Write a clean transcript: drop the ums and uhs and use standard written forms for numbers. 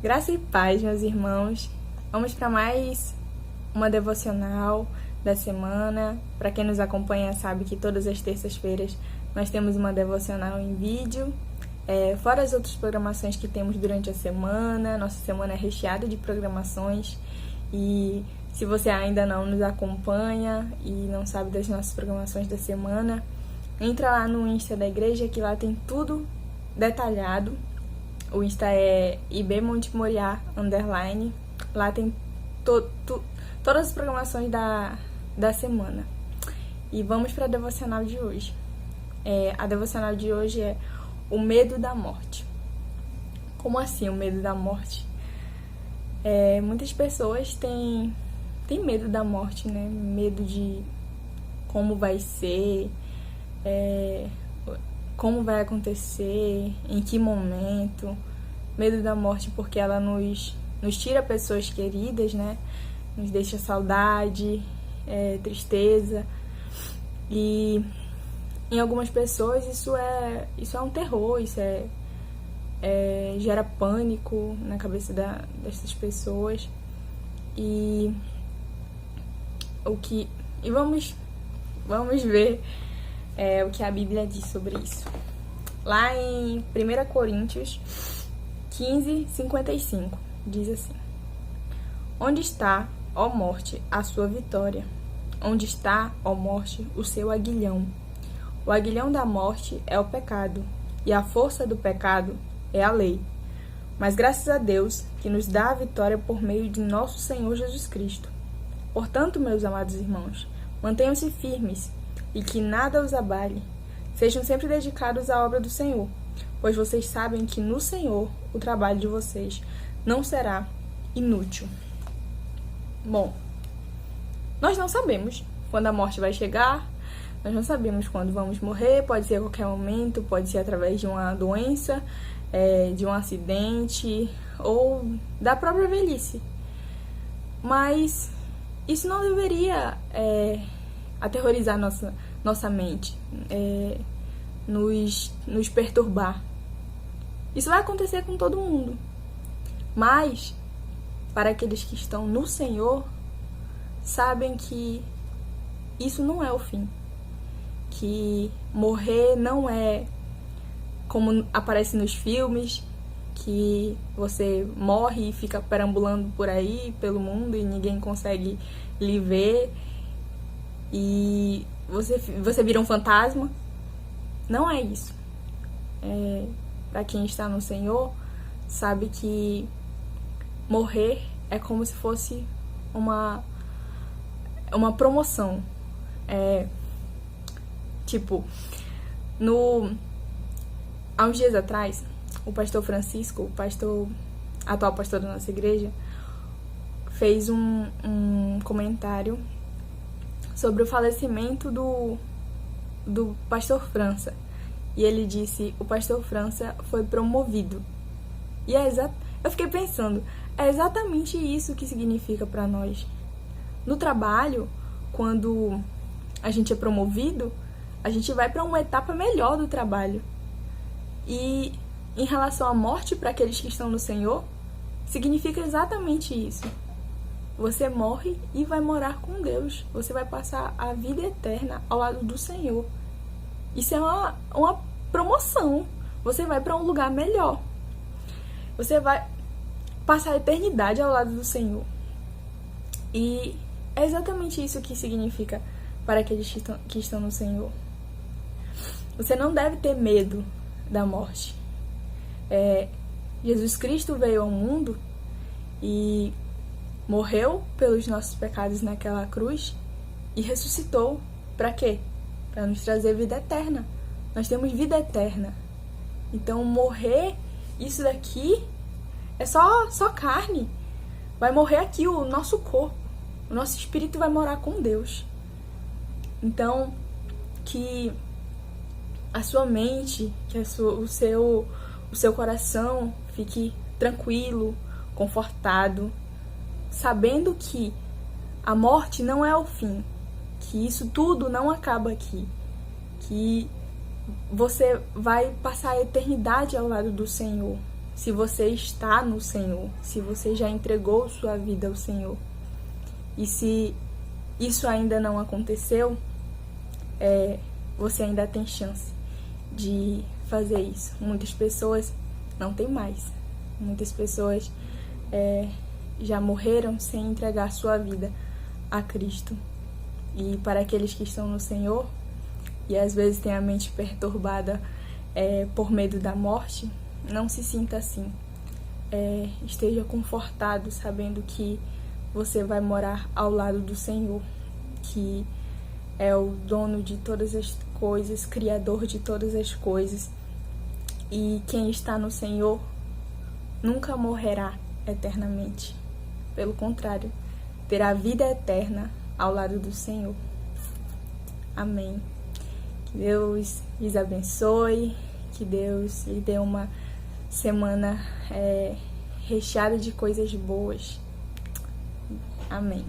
Graça e paz, meus irmãos. Vamos para mais uma devocional da semana. Para quem nos acompanha sabe que todas as terças-feiras nós temos uma devocional em vídeo. Fora as outras programações que temos durante a semana. Nossa semana é recheada de programações. E se você ainda não nos acompanha e não sabe das nossas programações da semana, entra lá no Insta da igreja que lá tem tudo detalhado. O Insta é ibmontemoriá_. Lá tem todas as programações da semana. E vamos para a devocional de hoje. A devocional de hoje é o medo da morte. Como assim o medo da morte? Muitas pessoas têm medo da morte, né? Medo de como vai ser, como vai acontecer, em que momento. Medo da morte porque ela nos tira pessoas queridas, né? Nos deixa saudade, tristeza. E em algumas pessoas isso é um terror, gera pânico na cabeça dessas pessoas. E vamos ver o que a Bíblia diz sobre isso. Lá em 1 Coríntios 15:55, diz assim: Onde está, ó morte, a sua vitória? Onde está, ó morte, o seu aguilhão? O aguilhão da morte é o pecado, e a força do pecado é a lei. Mas graças a Deus, que nos dá a vitória por meio de nosso Senhor Jesus Cristo. Portanto, meus amados irmãos, mantenham-se firmes, e que nada os abale. Sejam sempre dedicados à obra do Senhor, pois vocês sabem que no Senhor o trabalho de vocês não será inútil. Bom, nós não sabemos quando a morte vai chegar, nós não sabemos quando vamos morrer, pode ser a qualquer momento, pode ser através de uma doença, de um acidente ou da própria velhice. Mas isso não deveria aterrorizar nossa mente, nos perturbar. Isso vai acontecer com todo mundo. Mas, para aqueles que estão no Senhor, sabem que isso não é o fim. Que morrer não é como aparece nos filmes, que você morre e fica perambulando por aí, pelo mundo, e ninguém consegue lhe ver, e você vira um fantasma. Não é isso. Para quem está no Senhor, sabe que morrer é como se fosse uma promoção. Há uns dias atrás, o pastor Francisco, atual pastor da nossa igreja, fez um comentário sobre o falecimento do pastor França. E ele disse: o pastor França foi promovido. E eu fiquei pensando, é exatamente isso que significa para nós. No trabalho, quando a gente é promovido, a gente vai para uma etapa melhor do trabalho. E em relação à morte, para aqueles que estão no Senhor, significa exatamente isso. Você morre e vai morar com Deus. Você vai passar a vida eterna ao lado do Senhor. Isso é uma promoção. Você vai para um lugar melhor. Você vai passar a eternidade ao lado do Senhor. E é exatamente isso que significa para aqueles que estão no Senhor. Você não deve ter medo da morte. Jesus Cristo veio ao mundo e morreu pelos nossos pecados naquela cruz e ressuscitou. Para quê? Para nos trazer vida eterna. Nós temos vida eterna. Então morrer, isso daqui é só carne. Vai morrer aqui o nosso corpo. O nosso espírito vai morar com Deus. Então, que a sua mente, que o seu coração fique tranquilo, confortado, sabendo que a morte não é o fim, que isso tudo não acaba aqui, que você vai passar a eternidade ao lado do Senhor. se você está no Senhor, se você já entregou sua vida ao Senhor. E se isso ainda não aconteceu, você ainda tem chance de fazer isso. Muitas pessoas não têm mais. Muitas pessoas já morreram sem entregar sua vida a Cristo. E para aqueles que estão no Senhor, e às vezes têm a mente perturbada por medo da morte, não se sinta assim. Esteja confortado sabendo que você vai morar ao lado do Senhor, que é o dono de todas as coisas, criador de todas as coisas. E quem está no Senhor nunca morrerá eternamente. Pelo contrário, terá vida eterna ao lado do Senhor. Amém. Que Deus lhes abençoe, que Deus lhe dê uma semana recheada de coisas boas. Amém.